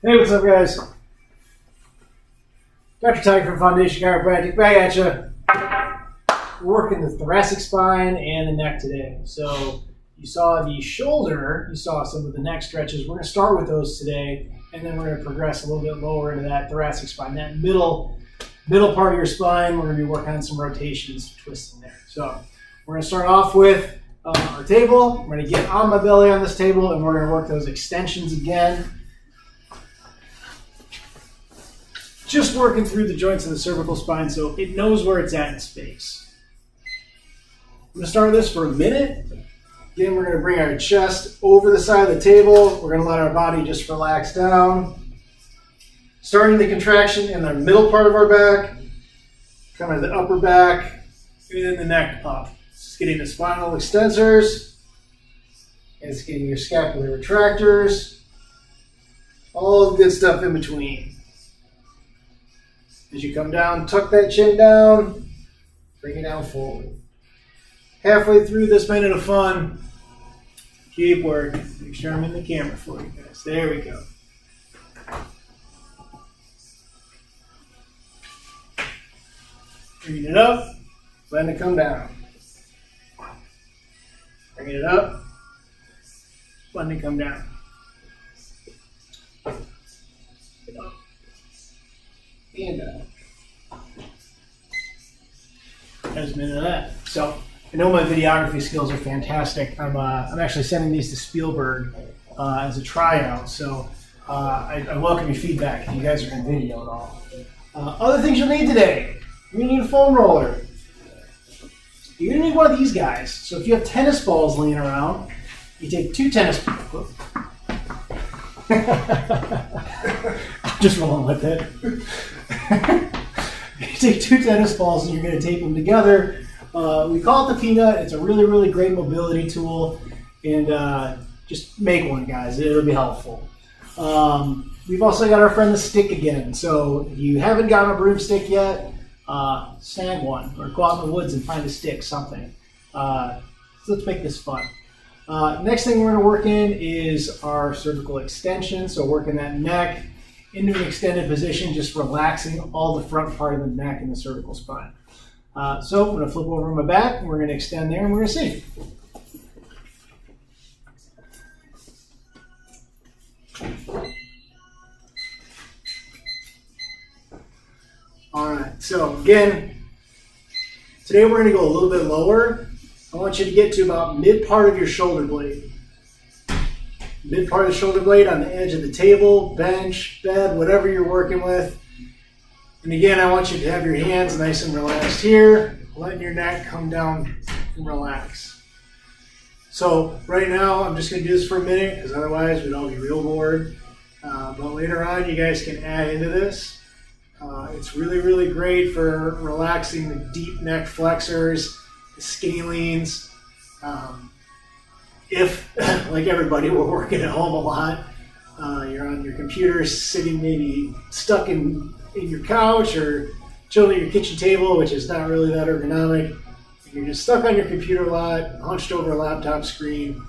Hey, what's up, guys? Dr. Tygue from Foundation Chiropractic, back at you. We're working the thoracic spine and the neck today. So you saw the shoulder, you saw some of the neck stretches. We're going to start with those today, and then we're going to progress a little bit lower into that thoracic spine. That middle part of your spine, we're going to be working on some rotations, twisting there. So we're going to start off with our table. I'm going to get on my belly on this table, and we're going to work those extensions again. Just working through the joints of the cervical spine so it knows where it's at in space. I'm going to start this for a minute. Again, we're going to bring our chest over the side of the table. We're going to let our body just relax down. Starting the contraction in the middle part of our back, kind of the upper back, and then the neck up. It's getting the spinal extensors. And it's getting your scapular retractors. All the good stuff in between. As you come down, tuck that chin down, bring it down forward. Halfway through this minute of fun, keep working. Make sure I'm in the camera for you guys. There we go. Bringing it up, letting it come down. Bringing it up, letting it come down. And there's a minute of that. So I know my videography skills are fantastic. I'm actually sending these to Spielberg as a tryout. So I welcome your feedback if you guys are in video at all. Other things you'll need today. You're gonna need a foam roller. You're gonna need one of these guys. So if you have tennis balls laying around, you take two tennis balls. I'm just rolling with it. You take two tennis balls and you're going to tape them together. We call it the Peanut. It's a really, really great mobility tool. And just make one, guys. It'll be helpful. We've also got our friend the stick again. So if you haven't gotten a broomstick yet, snag one. Or go out in the woods and find a stick, something. So let's make this fun. Next thing we're going to work in is our cervical extension. So working that neck into an extended position, just relaxing all the front part of the neck and the cervical spine. So I'm going to flip over my back, and we're going to extend there, and we're going to see. All right, so again, today we're going to go a little bit lower. I want you to get to about mid part of your shoulder blade. Mid part of the shoulder blade on the edge of the table, bench, bed, whatever you're working with. And again, I want you to have your hands nice and relaxed here, letting your neck come down and relax. So right now, I'm just going to do this for a minute because otherwise we'd all be real bored. But later on, you guys can add into this. It's really, really great for relaxing the deep neck flexors, the scalenes. If, like everybody, we're working at home a lot, you're on your computer, sitting maybe stuck in your couch or chilling at your kitchen table, which is not really that ergonomic. If you're just stuck on your computer a lot, hunched over a laptop screen,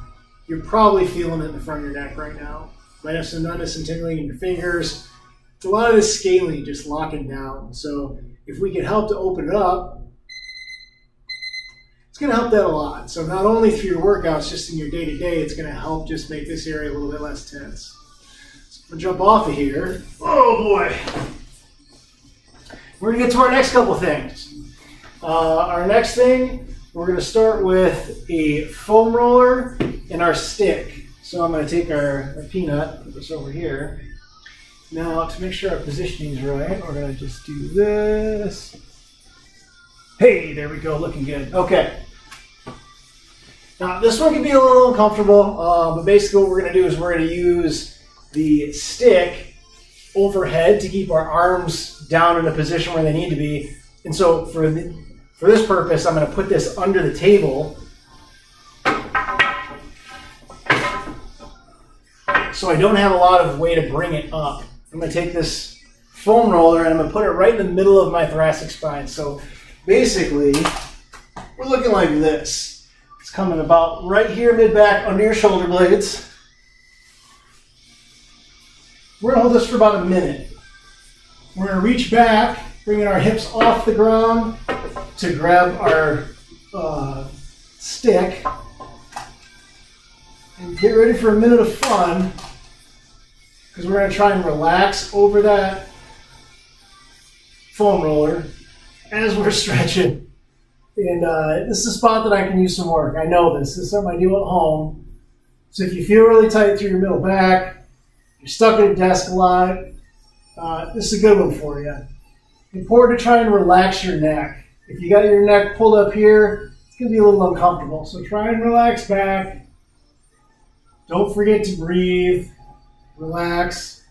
you're probably feeling it in the front of your neck right now. Might have some numbness and tingling in your fingers. It's a lot of this scaling just locking down. So if we can help to open it up, it's going to help that a lot. So not only through your workouts, just in your day-to-day, it's going to help just make this area a little bit less tense. So I'm going to jump off of here. Oh boy. We're going to get to our next couple things. Our next thing, we're going to start with a foam roller and our stick. So I'm going to take our Peanut, put this over here. Now to make sure our positioning is right, we're going to just do this. Hey, there we go, looking good. Okay. Now, this one can be a little uncomfortable, but basically what we're going to do is we're going to use the stick overhead to keep our arms down in a position where they need to be. And so for this purpose, I'm going to put this under the table so I don't have a lot of way to bring it up. I'm going to take this foam roller and I'm going to put it right in the middle of my thoracic spine. So basically, we're looking like this. It's coming about right here mid-back under your shoulder blades. We're gonna hold this for about a minute. We're gonna reach back, bringing our hips off the ground to grab our stick. And get ready for a minute of fun, because we're gonna try and relax over that foam roller as we're stretching. And this is a spot that I can use some work. I know this. This is something I do at home. So if you feel really tight through your middle back, you're stuck at a desk a lot, this is a good one for you. Important to try and relax your neck. If you got your neck pulled up here, it's going to be a little uncomfortable. So try and relax back. Don't forget to breathe. Relax.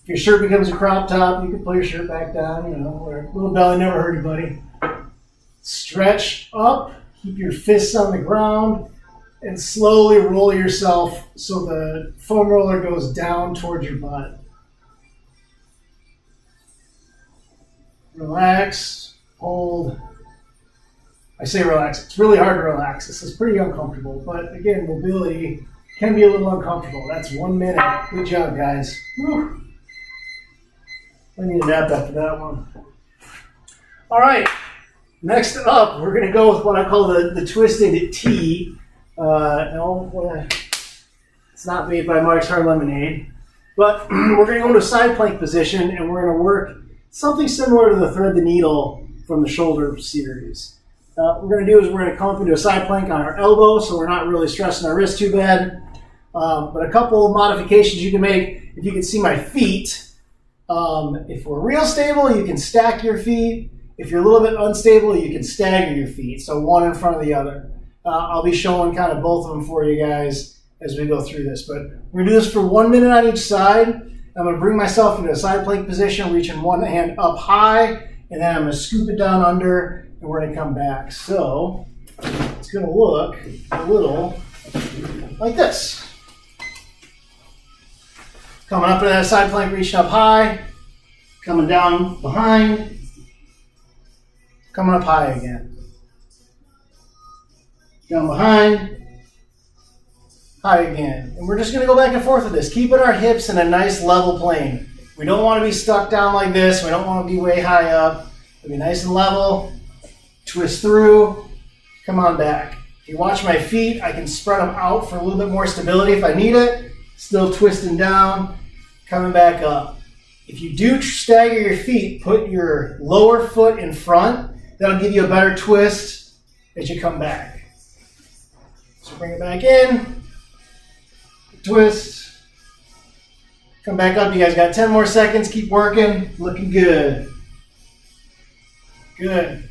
If your shirt becomes a crop top, you can pull your shirt back down, you know, or a little belly never hurt anybody. Stretch up, keep your fists on the ground, and slowly roll yourself so the foam roller goes down towards your butt. Relax, hold. I say relax, it's really hard to relax. This is pretty uncomfortable, but again, mobility can be a little uncomfortable. That's 1 minute. Good job, guys. Whew. I need a nap after that one. All right, next up, we're gonna go with what I call the twisted T. No, it's not made by Mike's Hard Lemonade, but we're gonna go into a side plank position and we're gonna work something similar to the thread the needle from the shoulder series. What we're going to do is we're going to come up into a side plank on our elbow, so we're not really stressing our wrist too bad. But a couple of modifications you can make. If you can see my feet, if we're real stable, you can stack your feet. If you're a little bit unstable, you can stagger your feet, so one in front of the other. I'll be showing kind of both of them for you guys as we go through this. But we're going to do this for 1 minute on each side. I'm going to bring myself into a side plank position, reaching one hand up high, and then I'm going to scoop it down under, and we're going to come back. So it's going to look a little like this. Coming up to that side plank, reaching up high, coming down behind, coming up high again. Down behind, high again. And we're just going to go back and forth with this, keeping our hips in a nice level plane. We don't want to be stuck down like this. We don't want to be way high up. Be nice and level. Twist through. Come on back. If you watch my feet, I can spread them out for a little bit more stability if I need it. Still twisting down. Coming back up. If you do stagger your feet, put your lower foot in front. That'll give you a better twist as you come back. So bring it back in. Twist. Come back up. You guys got 10 more seconds. Keep working. Looking good. Good.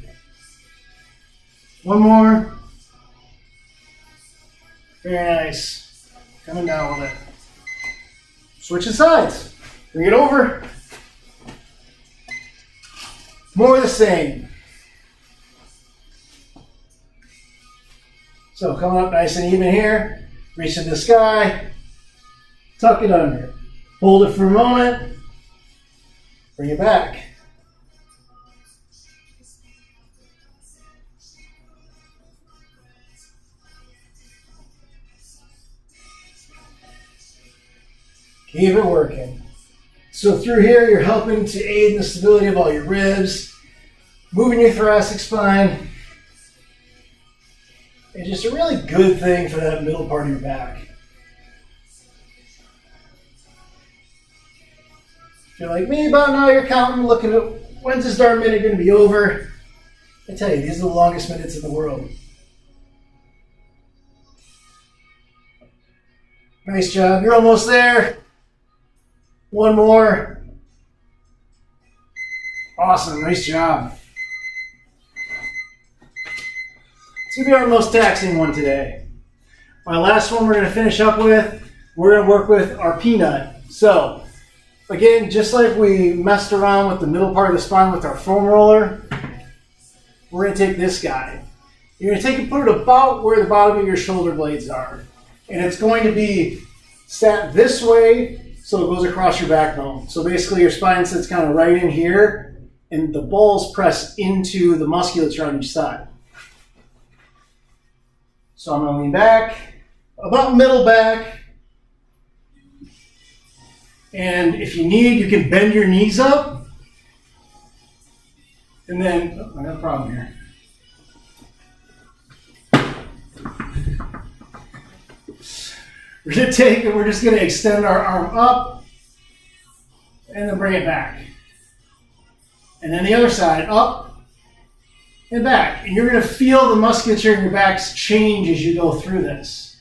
One more. Very nice. Coming down with it. Switching sides. Bring it over. More of the same. So coming up nice and even here. Reach to the sky. Tuck it under. Hold it for a moment. Bring it back. Keep it working. So through here, you're helping to aid in the stability of all your ribs, moving your thoracic spine. It's just a really good thing for that middle part of your back. If you're like me about now, you're counting, looking at when's this darn minute going to be over. I tell you, these are the longest minutes in the world. Nice job. You're almost there. One more. Awesome. Nice job. It's going to be our most taxing one today. My last one we're going to finish up with, we're going to work with our peanut. So, again, just like we messed around with the middle part of the spine with our foam roller, we're going to take this guy. You're going to take and put it about where the bottom of your shoulder blades are. And it's going to be sat this way so it goes across your backbone. So basically your spine sits kind of right in here and the balls press into the musculature on each side. So I'm going to lean back, about middle back. And if you need, you can bend your knees up. And then, oh, I got a problem here. We're going to take and we're just going to extend our arm up and then bring it back. And then the other side, up and back. And you're going to feel the musculature in your backs change as you go through this.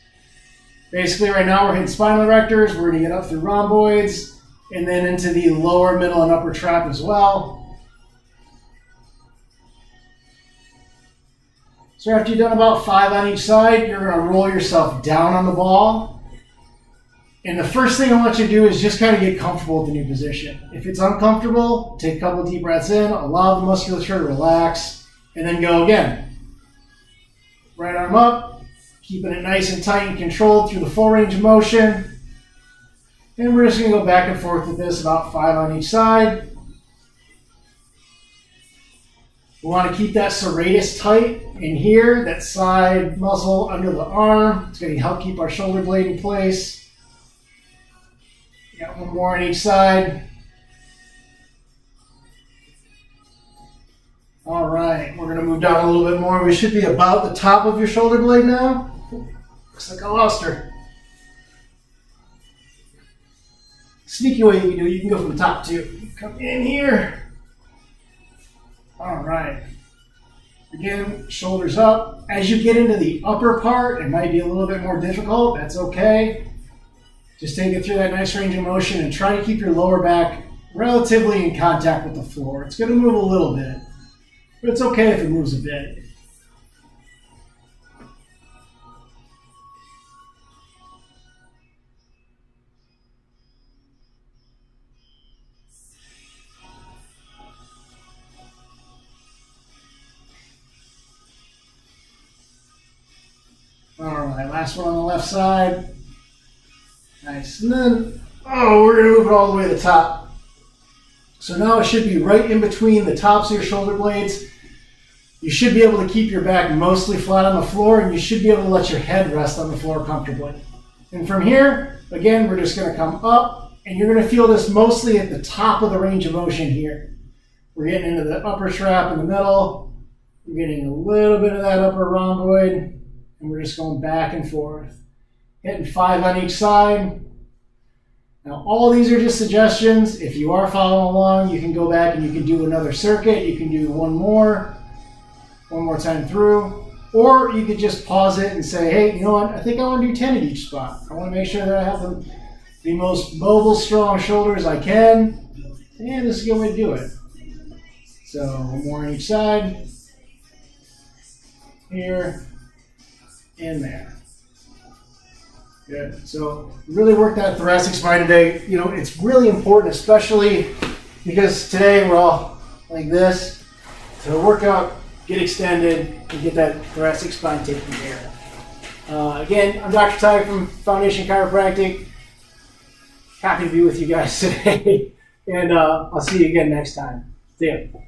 Basically, right now we're hitting spinal erectors. We're going to get up through rhomboids and then into the lower, middle, and upper trap as well. So after you've done about 5 on each side, you're going to roll yourself down on the ball. And the first thing I want you to do is just kind of get comfortable with the new position. If it's uncomfortable, take a couple of deep breaths in, allow the musculature to relax, and then go again. Right arm up, keeping it nice and tight and controlled through the full range of motion. And we're just going to go back and forth with this, about 5 on each side. We want to keep that serratus tight in here, that side muscle under the arm. It's going to help keep our shoulder blade in place. Got one more on each side. All right, we're going to move down a little bit more. We should be about the top of your shoulder blade now. Looks like I lost her. Sneaky way you can do it. You can go from the top too. Come in here. All right. Again, shoulders up. As you get into the upper part, it might be a little bit more difficult. That's okay. Just take it through that nice range of motion and try to keep your lower back relatively in contact with the floor. It's going to move a little bit, but it's okay if it moves a bit. All right, last one on the left side. Nice. And then, we're going to move it all the way to the top. So now it should be right in between the tops of your shoulder blades. You should be able to keep your back mostly flat on the floor, and you should be able to let your head rest on the floor comfortably. And from here, again, we're just going to come up, and you're going to feel this mostly at the top of the range of motion here. We're getting into the upper trap in the middle. We're getting a little bit of that upper rhomboid, and we're just going back and forth. Hitting 5 on each side. Now, all these are just suggestions. If you are following along, you can go back and you can do another circuit. You can do one more time through. Or you could just pause it and say, hey, you know what? I think I want to do 10 at each spot. I want to make sure that I have the most mobile, strong shoulders I can. And this is a good way to do it. So, one more on each side. Here and there. Good. So really work that thoracic spine today. You know, it's really important, especially because today we're all like this. So work out, get extended, and get that thoracic spine taken care of. Again, I'm Dr. Tygue from Foundation Chiropractic. Happy to be with you guys today. And I'll see you again next time. See ya.